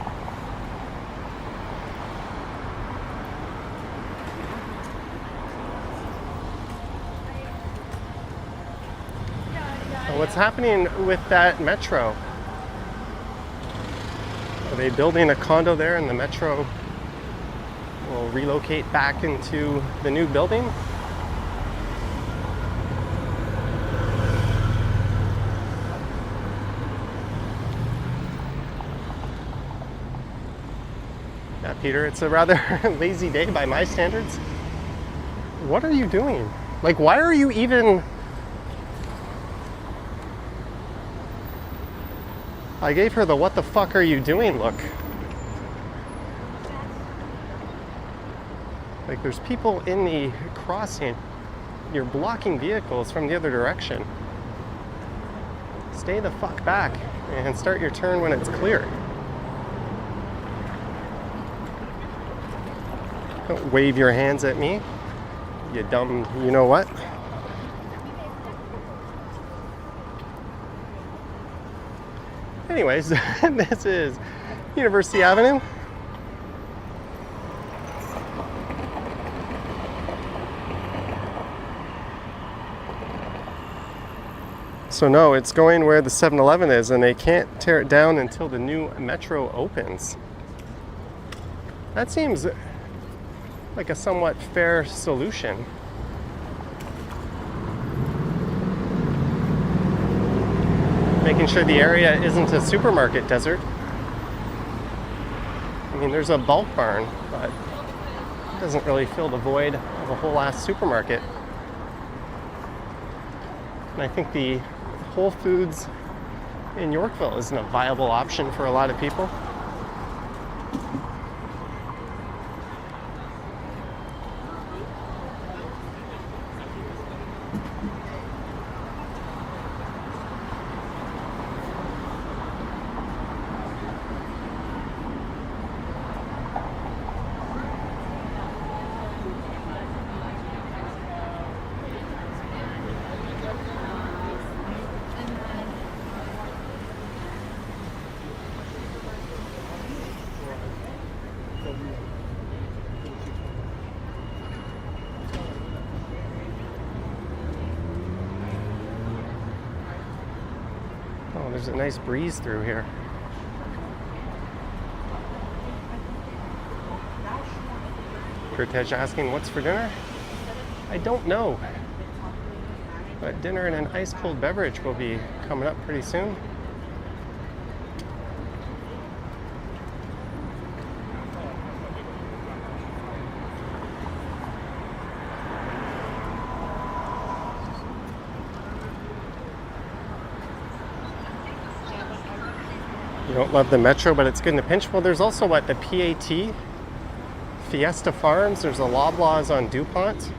So what's happening with that metro? Are they building a condo there and the metro will relocate back into the new building? Yeah, Peter, it's a rather lazy day by my standards. What are you doing? Like, why are you even... I gave her the what the fuck are you doing look. Like, there's people in the crossing. You're blocking vehicles from the other direction. Stay the fuck back and start your turn when it's clear. Don't wave your hands at me, you dumb you know what. Anyways, this is University Avenue. So no, it's going where the 7-Eleven is, and they can't tear it down until the new metro opens. That seems like a somewhat fair solution. Making sure the area isn't a supermarket desert. I mean, there's a bulk barn, but it doesn't really fill the void of a whole ass supermarket. And I think the Whole Foods in Yorkville isn't a viable option for a lot of people. Oh, there's a nice breeze through here. Kurtej asking, what's for dinner? I don't know. But dinner and an ice cold beverage will be coming up pretty soon. You don't love the metro, but it's good in a pinch. Well, there's also what, the PAT, Fiesta Farms. There's a Loblaws on DuPont.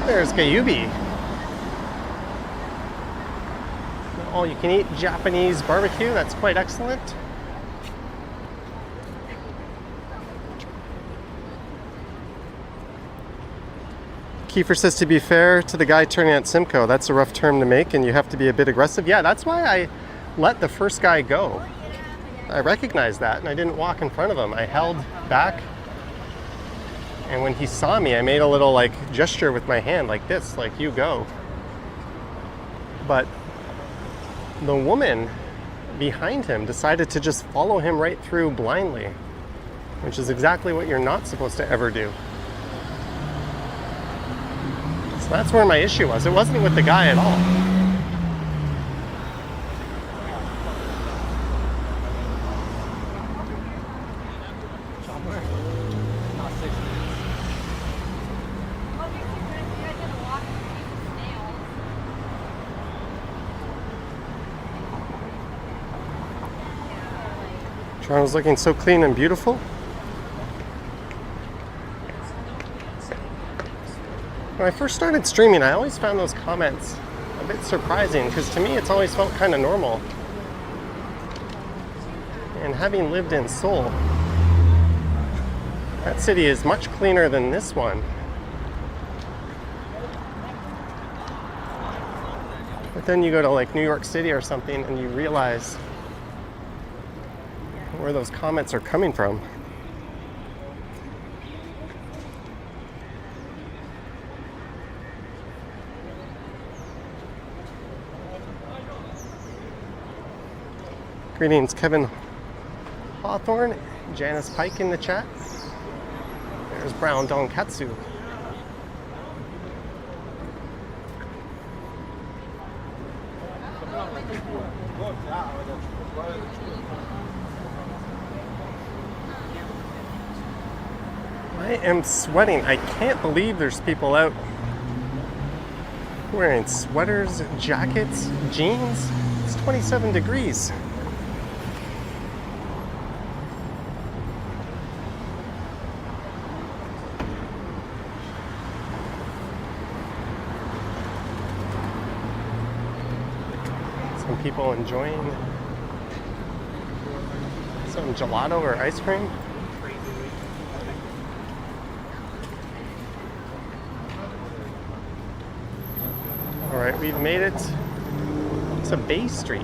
There's Gayubi. All you can eat Japanese barbecue, that's quite excellent. Kiefer says, to be fair to the guy turning at Simcoe, that's a rough term to make and you have to be a bit aggressive. Yeah, that's why I let the first guy go. I recognized that and I didn't walk in front of him. I held back. And when he saw me, I made a little like gesture with my hand like this, like you go. But the woman behind him decided to just follow him right through blindly, which is exactly what you're not supposed to ever do. So that's where my issue was. It wasn't with the guy at all. Toronto's looking so clean and beautiful. When I first started streaming, I always found those comments a bit surprising because to me it's always felt kind of normal. And having lived in Seoul, that city is much cleaner than this one. But then you go to like New York City or something and you realize where those comments are coming from. Greetings, Kevin Hawthorne, Janice Pike in the chat. There's Brown Donkatsu. I am sweating. I can't believe there's people out wearing sweaters, jackets, jeans. It's 27 degrees. So Some people enjoying some gelato or ice cream. All right, we've made it to Bay Street.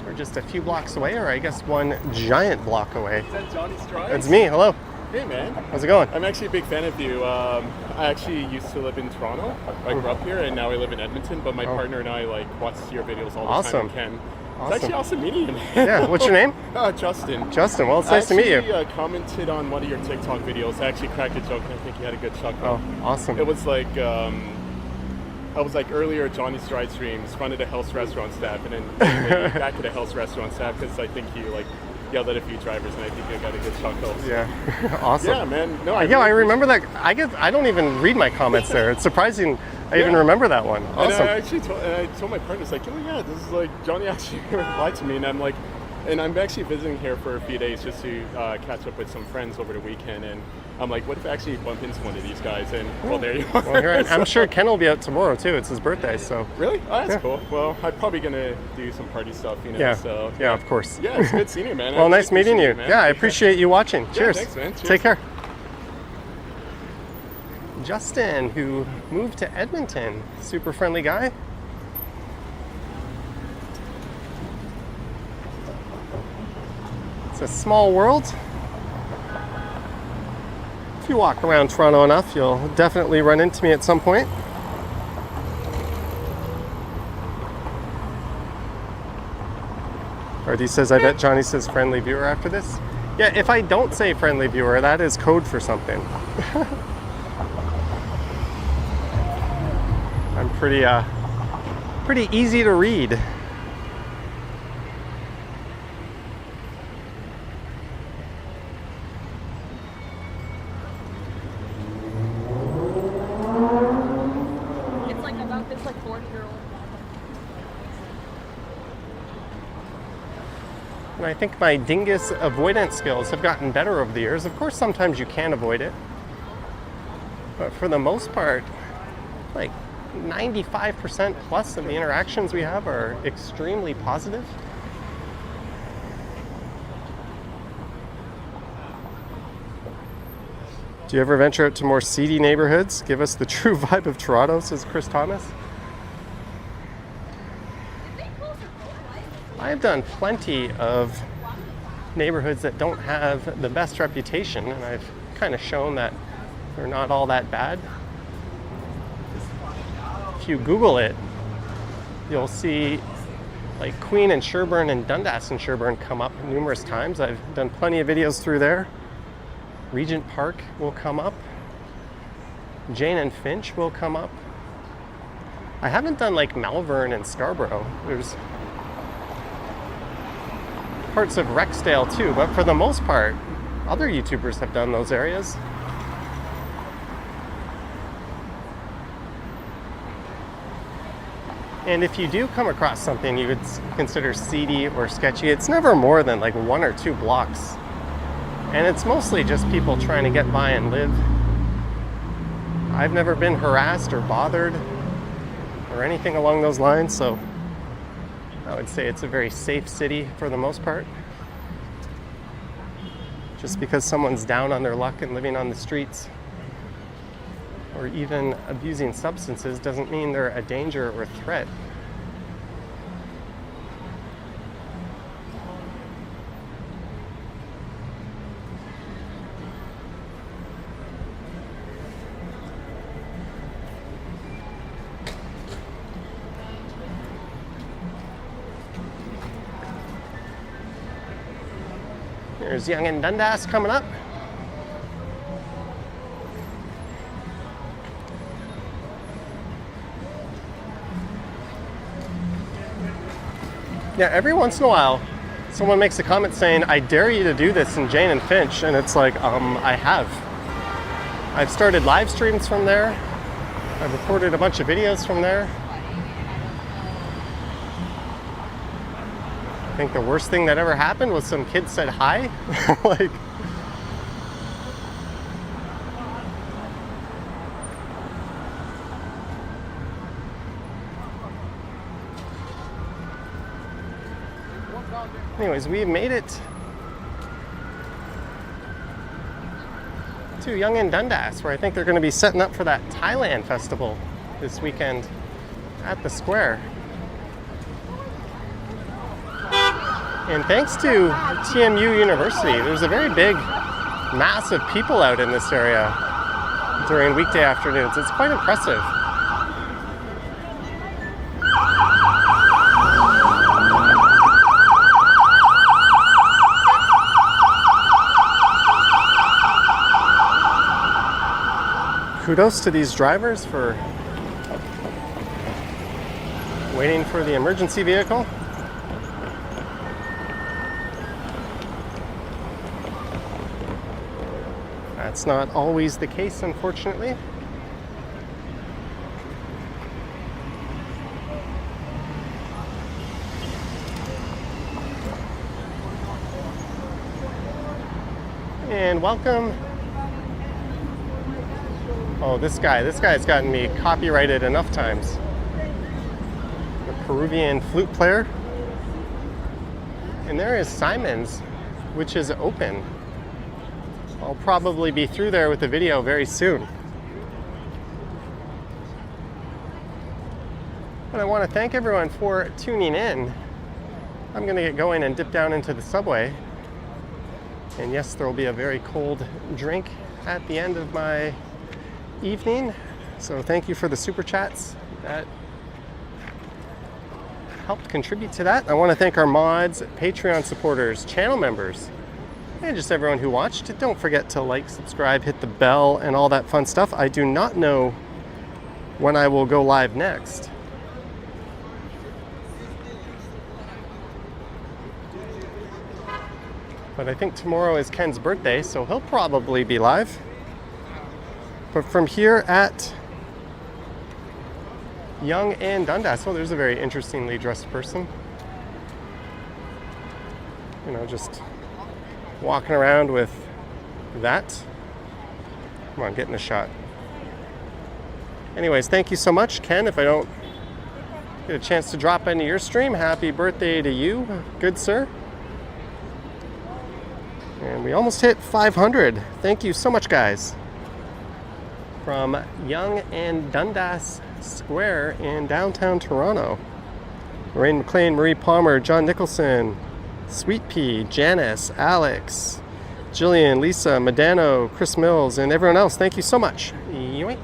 We're just a few blocks away, or I guess one giant block away. Is that Johnny Strides? That's me. Hello. Hey, man. How's it going? I'm actually a big fan of you. I actually used to live in Toronto. I grew up here, and now I live in Edmonton. But my partner and I watch your videos all the time. And It's actually awesome meeting you, man. Yeah. What's your name? Justin. Justin. Well, it's nice to meet you. I commented on one of your TikTok videos. I actually cracked a joke, and I think you had a good chuckle. Oh, awesome. It was like I was like earlier at Johnny Stride streams, front of the House restaurant staff, and then back to the House restaurant staff because I think you yelled at a few drivers, and I think you got a good chuckle. So. Yeah. Awesome. Yeah, man. No, I remember that. I don't even read my comments there. It's surprising. I even remember that one. Awesome. And I actually told my partners, like, oh yeah, this is like Johnny actually replied to me, and I'm like, and I'm actually visiting here for a few days just to catch up with some friends over the weekend, and I'm like, what if I actually bump into one of these guys? And well, there you are. Well, here I'm sure Ken will be out tomorrow too. It's his birthday, so. Really? Oh, that's cool. Well, I'm probably gonna do some party stuff, you know. Yeah. So yeah, of course. Yeah, it's good seeing you, man. Well, nice meeting you. Man. Yeah, I appreciate you watching. Cheers. Yeah, thanks, man. Cheers. Take care. Justin, who moved to Edmonton, super friendly guy. It's a small world. If you walk around Toronto enough, you'll definitely run into me at some point. Artie says, I bet Johnny says friendly viewer after this. Yeah, if I don't say friendly viewer, that is code for something. I'm pretty easy to read. It's like about this 40-year-old. And I think my dingus avoidance skills have gotten better over the years. Of course, sometimes you can avoid it. But for the most part, like 95% plus of the interactions we have are extremely positive. Do you ever venture out to more seedy neighborhoods? Give us the true vibe of Toronto, says Chris Thomas. I've done plenty of neighborhoods that don't have the best reputation, and I've kind of shown that they're not all that bad. If you Google it, you'll see like Queen and Sherbourne and Dundas and Sherbourne come up numerous times. I've done plenty of videos through there. Regent Park will come up. Jane and Finch will come up. I haven't done like Malvern and Scarborough. There's parts of Rexdale too, but for the most part, other YouTubers have done those areas. And if you do come across something you would consider seedy or sketchy, it's never more than like 1 or 2 blocks. And it's mostly just people trying to get by and live. I've never been harassed or bothered or anything along those lines, so I would say it's a very safe city for the most part. Just because someone's down on their luck and living on the streets or even abusing substances doesn't mean they're a danger or a threat. There's Young and Dundas coming up. Yeah, every once in a while, someone makes a comment saying, I dare you to do this in Jane and Finch, and it's like, I have. I've started live streams from there. I've recorded a bunch of videos from there. I think the worst thing that ever happened was some kid said hi. Like, Anyways, we made it to Yonge and Dundas, where I think they're going to be setting up for that Thailand festival this weekend at the square. And thanks to TMU University, there's a very big mass of people out in this area during weekday afternoons. It's quite impressive. Kudos to these drivers for waiting for the emergency vehicle. That's not always the case, unfortunately. And welcome. Oh, this guy's gotten me copyrighted enough times. The Peruvian flute player. And there is Simon's, which is open. I'll probably be through there with the video very soon. And I want to thank everyone for tuning in. I'm going to get going and dip down into the subway. And yes, there will be a very cold drink at the end of my evening. So thank you for the super chats that helped contribute to that. I want to thank our mods, Patreon supporters, channel members, and just everyone who watched. Don't forget to like, subscribe, hit the bell, and all that fun stuff. I do not know when I will go live next. But I think tomorrow is Ken's birthday, so he'll probably be live. But from here at Yonge and Dundas, oh, there's a very interestingly dressed person. You know, just walking around with that. Come on, get in a shot. Anyways, thank you so much, Ken. If I don't get a chance to drop into your stream, happy birthday to you, good sir. And we almost hit 500. Thank you so much, guys. From Yonge and Dundas Square in downtown Toronto. Lorraine McLean, Marie Palmer, John Nicholson, Sweet Pea, Janice, Alex, Jillian, Lisa, Medano, Chris Mills, and everyone else. Thank you so much. Yoink.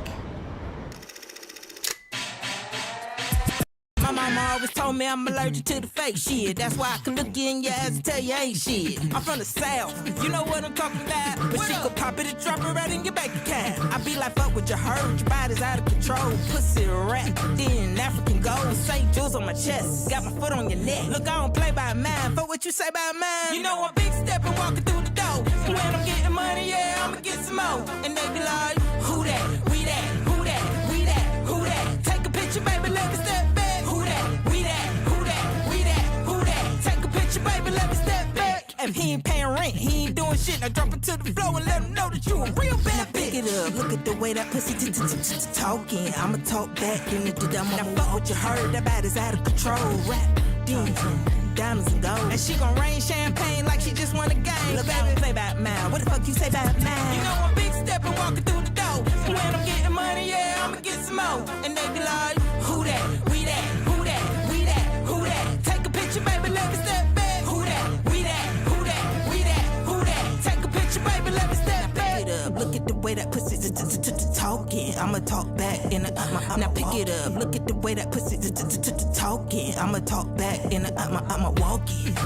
Always told me I'm allergic to the fake shit. That's why I can look you in your ass and tell you ain't shit. I'm from the South, you know what I'm talking about. But she could pop it and drop it right in your bank account. I be like, fuck with your hurt, your body's out of control. Pussy rat, then African gold. St. Jules on my chest, got my foot on your neck. Look, I don't play by mine, fuck what you say about mine. You know I'm big stepping, walking through the door. And when I'm getting money, yeah, I'ma get some more. And they be like, who that, we that, who that, we that, who that. Take a picture, baby, let me step back. Baby, let me step back. If he ain't paying rent, he ain't doing shit. Now drop it to the floor and let him know that you a real bad bitch. Pick it up, look at the way that pussy talking. I'ma talk back and it did. Now fuck what you heard, that body's out of control. Rap, diamonds and gold. And she gon' rain champagne like she just won a game. Look, I don't play about mine. What the fuck you say about mine? You know I'm big stepping, walking through the door. And when I'm getting money, yeah, I'ma get some more. And they be like, who that, we that, who that, we that, who that. Take a picture, baby, let me step back. Look at the way that pussy talking. I'ma talk back in now pick it up. Look at the way that pussy talking. I'ma talk back in I'ma walk it.